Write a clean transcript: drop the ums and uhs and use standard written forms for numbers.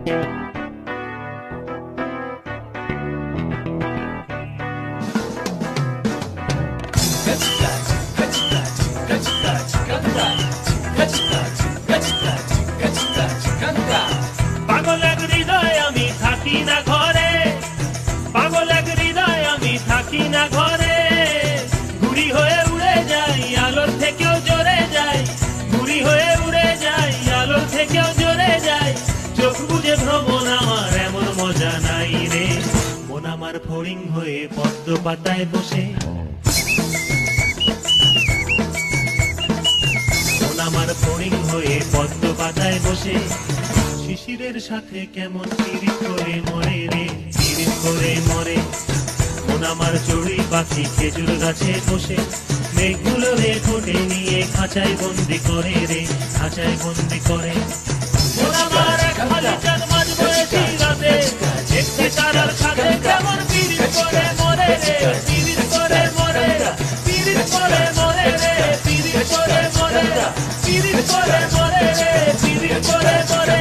পাগল এক হৃদয় আমি থাকি না ঘরে, পাগল এক হৃদয় আমি থাকি না ঘরে, ঘুড়ি হয়ে উড়ে যাই আলোর থেকেও জোরে যাই, ঘুড়ি হয়ে উড়ে যাই আলোর থেকেও জোরে যাই, চোখ বুঝে ভ্রমণ আমার এমন মজা নাই রে, মন আমার ফড়িং হয়ে পদ্ম পাতায় বসে, মন আমার ফড়িং হয়ে পদ্ম পাতায় বসে, শিশিরের সাথে কেমন পিরিত করে মরে রে, পিরিত করে মরে, মন আমার চড়ুই পাখি খেজুর গাছে বসে, মেঘগুলো রে ঠোঁটে নিয়ে খাঁচায় বন্দি করে রে, খাঁচায় বন্দি করে, মন আমার এক খালি চাঁদ মাঝ বয়েছি রাতে, একটি তারার সাথে কেমন পিরিত করে মরে রে, পিরিত করে মরে, পিরিত করে মরে রে, পিরিত করে মরে, পিরিত করে মরে রে, পিরিত করে মরে।